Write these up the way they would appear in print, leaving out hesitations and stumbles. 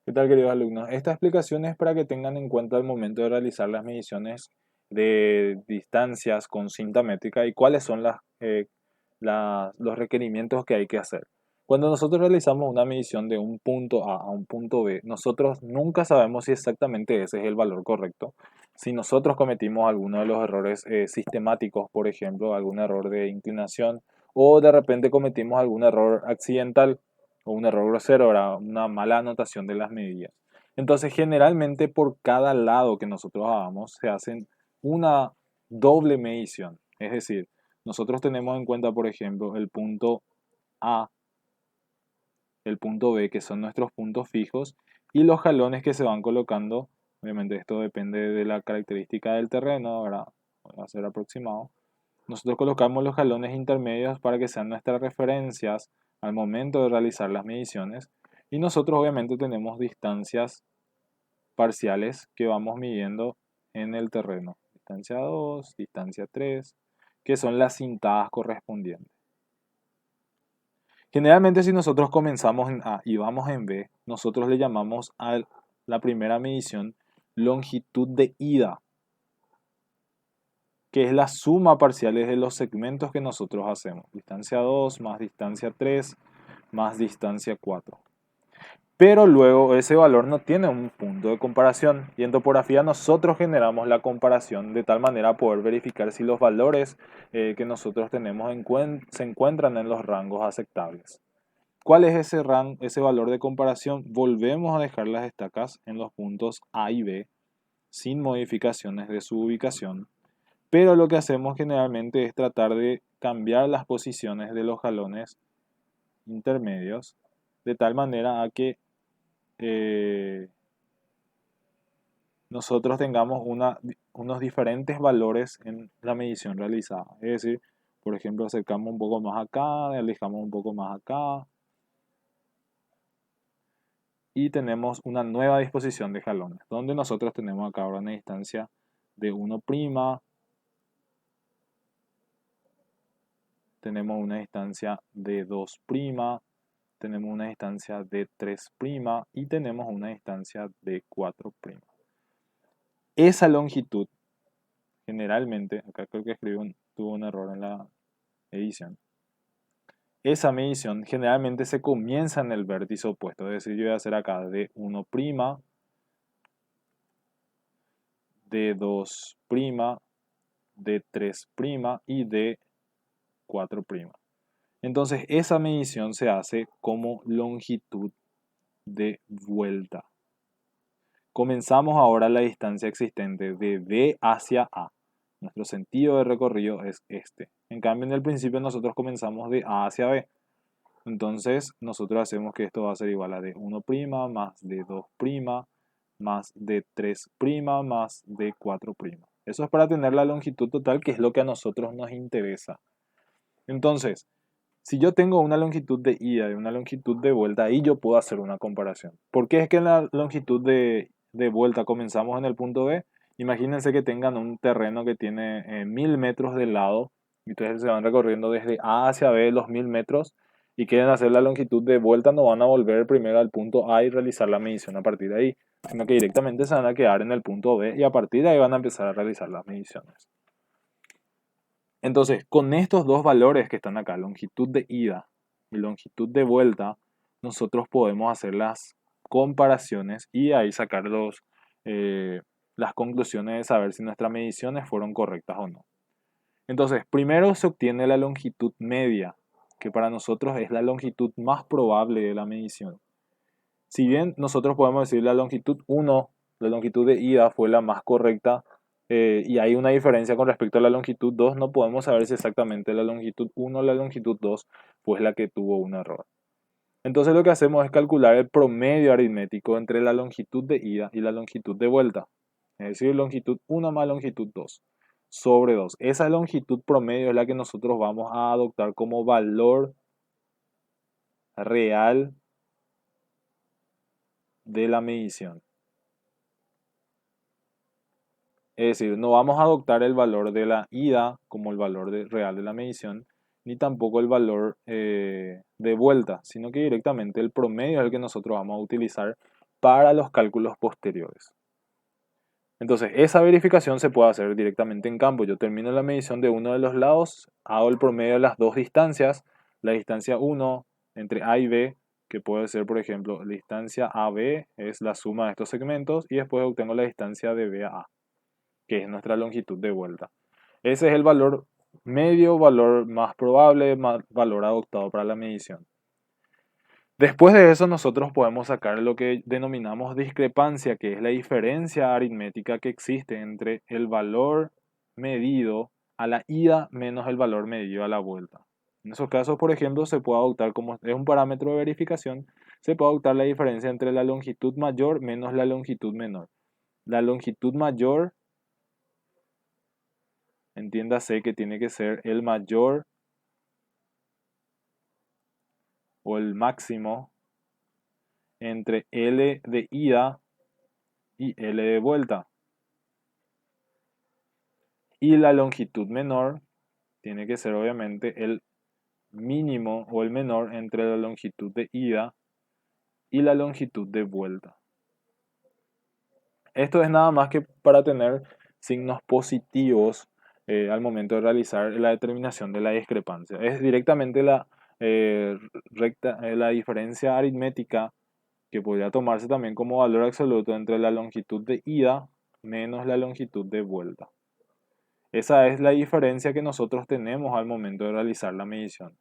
¿Qué tal, queridos alumnos? Esta explicación es para que tengan en cuenta al momento de realizar las mediciones de distancias con cinta métrica y cuáles son los requerimientos que hay que hacer. Cuando nosotros realizamos una medición de un punto A a un punto B, nosotros nunca sabemos si exactamente ese es el valor correcto. Si nosotros cometimos alguno de los errores sistemáticos, por ejemplo, algún error de inclinación, o de repente cometimos algún error accidental, o un error grosero, era una mala anotación de las medidas. Entonces, generalmente por cada lado que nosotros hagamos se hacen una doble medición. Es decir, nosotros tenemos en cuenta, por ejemplo, el punto A, el punto B, que son nuestros puntos fijos, y los jalones que se van colocando. Obviamente esto depende de la característica del terreno, ahora va a ser aproximado. Nosotros colocamos los jalones intermedios para que sean nuestras referencias al momento de realizar las mediciones y nosotros obviamente tenemos distancias parciales que vamos midiendo en el terreno. Distancia 2, distancia 3, que son las cintadas correspondientes. Generalmente si nosotros comenzamos en A y vamos en B, nosotros le llamamos a la primera medición longitud de ida, que es la suma parciales de los segmentos que nosotros hacemos. Distancia 2 más distancia 3 más distancia 4. Pero luego ese valor no tiene un punto de comparación y en topografía nosotros generamos la comparación de tal manera a poder verificar si los valores que nosotros tenemos se encuentran en los rangos aceptables. ¿Cuál es ese valor de comparación? Volvemos a dejar las estacas en los puntos A y B sin modificaciones de su ubicación. Pero lo que hacemos generalmente es tratar de cambiar las posiciones de los jalones intermedios de tal manera a que eh, nosotros tengamos unos diferentes valores en la medición realizada. Es decir, por ejemplo, acercamos un poco más acá, alejamos un poco más acá y tenemos una nueva disposición de jalones, donde nosotros tenemos acá ahora una distancia de 1', tenemos una distancia de 2', tenemos una distancia de 3' y tenemos una distancia de 4'. Esa longitud, generalmente, acá creo que tuvo un error en la edición. Esa medición generalmente se comienza en el vértice opuesto, es decir, yo voy a hacer acá de 1', de 2', de 3' y de 4'. Entonces, esa medición se hace como longitud de vuelta. Comenzamos ahora la distancia existente de B hacia A. Nuestro sentido de recorrido es este. En cambio, en el principio nosotros comenzamos de A hacia B. Entonces, nosotros hacemos que esto va a ser igual a de 1' más de 2' más de 3' más de 4'. Eso es para tener la longitud total, que es lo que a nosotros nos interesa. Entonces, si yo tengo una longitud de ida y una longitud de vuelta, ahí yo puedo hacer una comparación. ¿Por qué es que en la longitud de vuelta comenzamos en el punto B? Imagínense que tengan un terreno que tiene 1000 metros de lado, y entonces se van recorriendo desde A hacia B los 1000 metros y quieren hacer la longitud de vuelta, no van a volver primero al punto A y realizar la medición a partir de ahí, sino que directamente se van a quedar en el punto B y a partir de ahí van a empezar a realizar las mediciones. Entonces, con estos dos valores que están acá, longitud de ida y longitud de vuelta, nosotros podemos hacer las comparaciones y ahí sacar las conclusiones de saber si nuestras mediciones fueron correctas o no. Entonces, primero se obtiene la longitud media, que para nosotros es la longitud más probable de la medición. Si bien nosotros podemos decir la longitud 1, la longitud de ida fue la más correcta, y hay una diferencia con respecto a la longitud 2, no podemos saber si exactamente la longitud 1 o la longitud 2 fue la que tuvo un error. Entonces lo que hacemos es calcular el promedio aritmético entre la longitud de ida y la longitud de vuelta. Es decir, longitud 1 más longitud 2 sobre 2. Esa longitud promedio es la que nosotros vamos a adoptar como valor real de la medición. Es decir, no vamos a adoptar el valor de la ida como el valor real de la medición, ni tampoco el valor de vuelta, sino que directamente el promedio es el que nosotros vamos a utilizar para los cálculos posteriores. Entonces, esa verificación se puede hacer directamente en campo. Yo termino la medición de uno de los lados, hago el promedio de las dos distancias, la distancia 1 entre A y B, que puede ser, por ejemplo, la distancia AB es la suma de estos segmentos, y después obtengo la distancia de B a A, que es nuestra longitud de vuelta. Ese es el valor medio, valor más probable, valor adoptado para la medición. Después de eso nosotros podemos sacar lo que denominamos discrepancia, que es la diferencia aritmética que existe entre el valor medido a la ida menos el valor medido a la vuelta. En esos casos, por ejemplo, se puede adoptar como es un parámetro de verificación, se puede adoptar la diferencia entre la longitud mayor menos la longitud menor. La longitud mayor, entiéndase que tiene que ser el mayor o el máximo entre L de ida y L de vuelta. Y la longitud menor tiene que ser obviamente el mínimo o el menor entre la longitud de ida y la longitud de vuelta. Esto es nada más que para tener signos positivos al momento de realizar la determinación de la discrepancia. Es directamente la diferencia aritmética que podría tomarse también como valor absoluto entre la longitud de ida menos la longitud de vuelta. Esa es la diferencia que nosotros tenemos al momento de realizar la medición.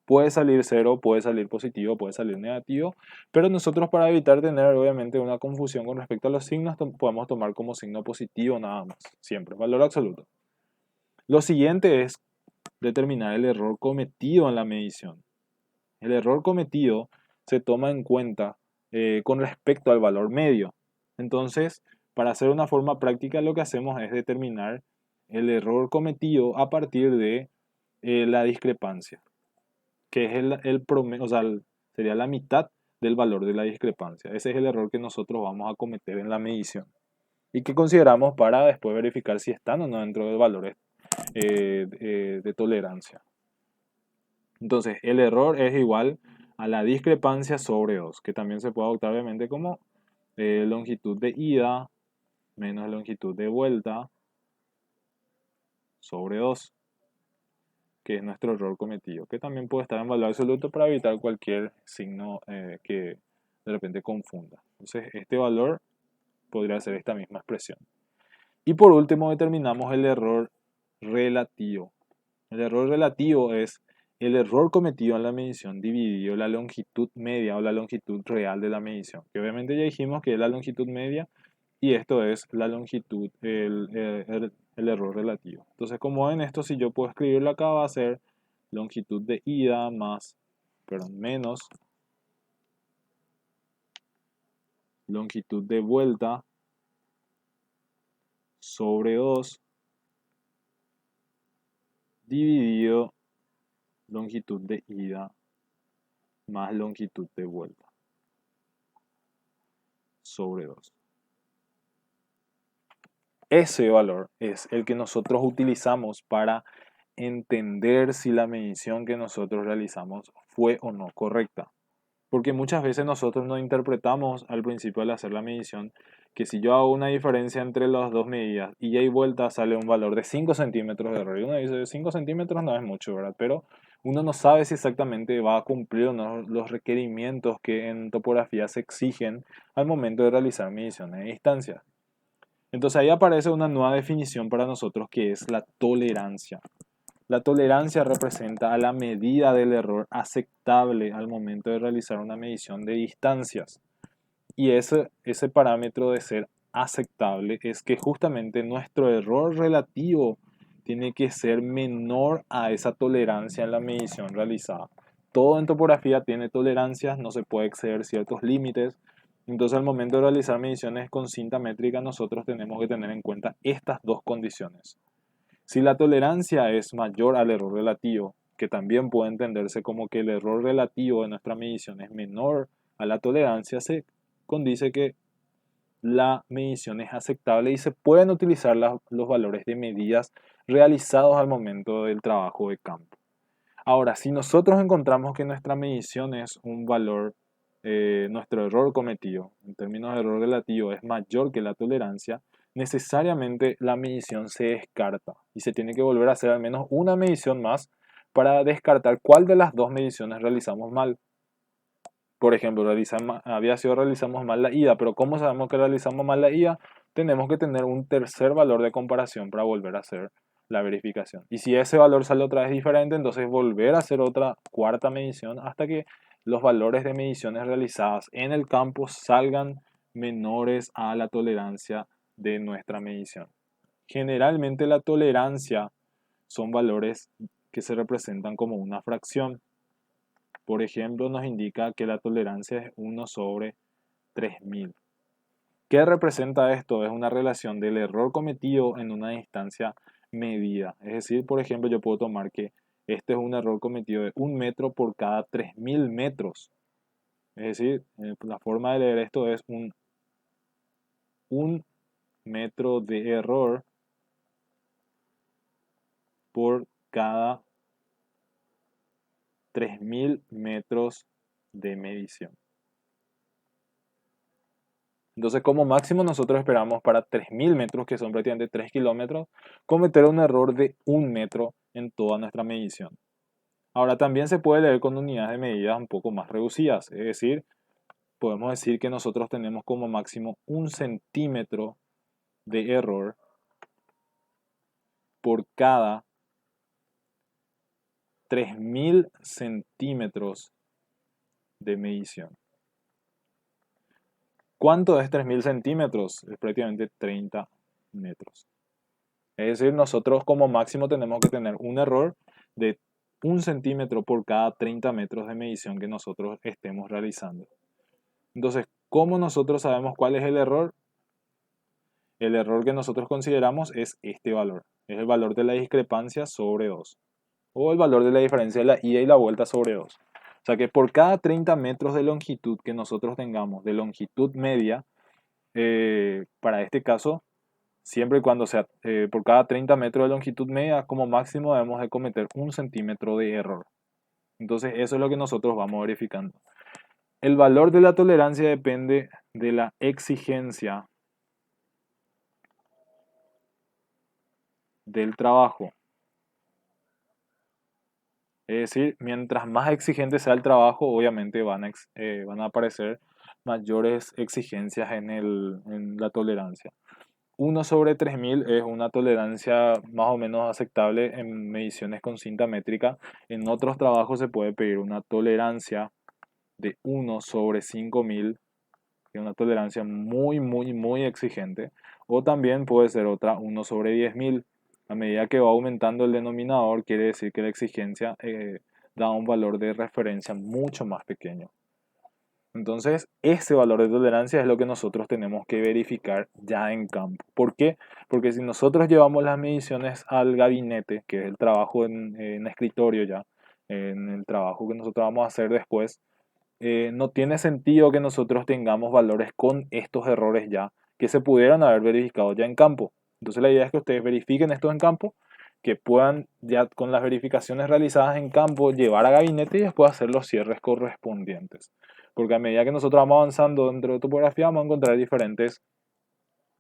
Puede salir cero, puede salir positivo, puede salir negativo, pero nosotros, para evitar tener obviamente una confusión con respecto a los signos, podemos tomar como signo positivo nada más, siempre, valor absoluto. Lo siguiente es determinar el error cometido en la medición. El error cometido se toma en cuenta con respecto al valor medio. Entonces, para hacer una forma práctica, lo que hacemos es determinar el error cometido a partir de la discrepancia, que es el promedio, o sea, sería la mitad del valor de la discrepancia. Ese es el error que nosotros vamos a cometer en la medición y que consideramos para después verificar si están o no dentro de valores de tolerancia. Entonces, el error es igual a la discrepancia sobre 2, que también se puede adoptar obviamente como longitud de ida menos longitud de vuelta sobre 2, que es nuestro error cometido, que también puede estar en valor absoluto para evitar cualquier signo que de repente confunda. Entonces, este valor podría ser esta misma expresión. Y por último, determinamos el error relativo. El error relativo es el error cometido en la medición dividido la longitud media o la longitud real de la medición, que obviamente ya dijimos que es la longitud media, y esto es la longitud, el error relativo. Entonces, como ven esto, si yo puedo escribirlo acá, va a ser longitud de ida menos longitud de vuelta sobre 2 dividido longitud de ida más longitud de vuelta sobre 2. Ese valor es el que nosotros utilizamos para entender si la medición que nosotros realizamos fue o no correcta. Porque muchas veces nosotros no interpretamos al principio al hacer la medición que si yo hago una diferencia entre las dos medidas y y vuelta sale un valor de 5 centímetros de error. Y uno dice 5 centímetros no es mucho, ¿verdad? Pero uno no sabe si exactamente va a cumplir o no los requerimientos que en topografía se exigen al momento de realizar mediciones de distancia. Entonces ahí aparece una nueva definición para nosotros, que es la tolerancia. La tolerancia representa a la medida del error aceptable al momento de realizar una medición de distancias. Y ese parámetro de ser aceptable es que justamente nuestro error relativo tiene que ser menor a esa tolerancia en la medición realizada. Todo en topografía tiene tolerancias, no se puede exceder ciertos límites. Entonces, al momento de realizar mediciones con cinta métrica, nosotros tenemos que tener en cuenta estas dos condiciones. Si la tolerancia es mayor al error relativo, que también puede entenderse como que el error relativo de nuestra medición es menor a la tolerancia, se condice que la medición es aceptable y se pueden utilizar los valores de medidas realizados al momento del trabajo de campo. Ahora, si nosotros encontramos que nuestra medición es un valor nuestro error cometido, en términos de error relativo, es mayor que la tolerancia, necesariamente la medición se descarta y se tiene que volver a hacer al menos una medición más para descartar cuál de las dos mediciones realizamos mal. Por ejemplo, realizamos mal la ida, pero ¿cómo sabemos que realizamos mal la ida? Tenemos que tener un tercer valor de comparación para volver a hacer la verificación. Y si ese valor sale otra vez diferente, entonces volver a hacer otra cuarta medición hasta que los valores de mediciones realizadas en el campo salgan menores a la tolerancia de nuestra medición. Generalmente la tolerancia son valores que se representan como una fracción. Por ejemplo, nos indica que la tolerancia es 1 sobre 3000. ¿Qué representa esto? Es una relación del error cometido en una distancia medida. Es decir, por ejemplo, yo puedo tomar que este es un error cometido de 1 metro por cada 3000 metros. Es decir, la forma de leer esto es un metro de error por cada 3000 metros de medición. Entonces, como máximo nosotros esperamos para 3000 metros, que son prácticamente 3 kilómetros, cometer un error de 1 metro en toda nuestra medición. Ahora, también se puede leer con unidades de medida un poco más reducidas, es decir, podemos decir que nosotros tenemos como máximo 1 centímetro de error por cada 3000 centímetros de medición. ¿Cuánto es 3000 centímetros? Es prácticamente 30 metros. Es decir, nosotros como máximo tenemos que tener un error de 1 centímetro por cada 30 metros de medición que nosotros estemos realizando. Entonces, ¿cómo nosotros sabemos cuál es el error? El error que nosotros consideramos es este valor. Es el valor de la discrepancia sobre 2. O el valor de la diferencia de la ida y la vuelta sobre 2. O sea que por cada 30 metros de longitud que nosotros tengamos, de longitud media, para este caso, siempre y cuando sea por cada 30 metros de longitud media, como máximo debemos de cometer 1 centímetro de error. Entonces eso es lo que nosotros vamos verificando. El valor de la tolerancia depende de la exigencia del trabajo. Es decir, mientras más exigente sea el trabajo, obviamente van a aparecer mayores exigencias en la tolerancia. 1 sobre 3000 es una tolerancia más o menos aceptable en mediciones con cinta métrica. En otros trabajos se puede pedir una tolerancia de 1 sobre 5000, que es una tolerancia muy, muy, muy exigente. O también puede ser otra 1 sobre 10000. A medida que va aumentando el denominador, quiere decir que la exigencia da un valor de referencia mucho más pequeño. Entonces, ese valor de tolerancia es lo que nosotros tenemos que verificar ya en campo. ¿Por qué? Porque si nosotros llevamos las mediciones al gabinete, que es el trabajo en escritorio ya, en el trabajo que nosotros vamos a hacer después, no tiene sentido que nosotros tengamos valores con estos errores ya, que se pudieran haber verificado ya en campo. Entonces, la idea es que ustedes verifiquen esto en campo, que puedan ya con las verificaciones realizadas en campo llevar a gabinete y después hacer los cierres correspondientes. Porque a medida que nosotros vamos avanzando dentro de topografía, vamos a encontrar diferentes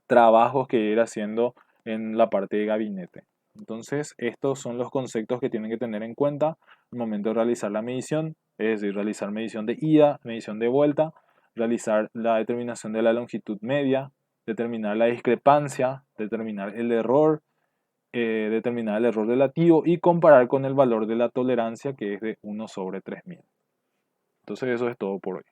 trabajos que ir haciendo en la parte de gabinete. Entonces, estos son los conceptos que tienen que tener en cuenta al momento de realizar la medición, es decir, realizar medición de ida, medición de vuelta, realizar la determinación de la longitud media, determinar la discrepancia, determinar el error relativo y comparar con el valor de la tolerancia, que es de 1 sobre 3000. Entonces, eso es todo por hoy.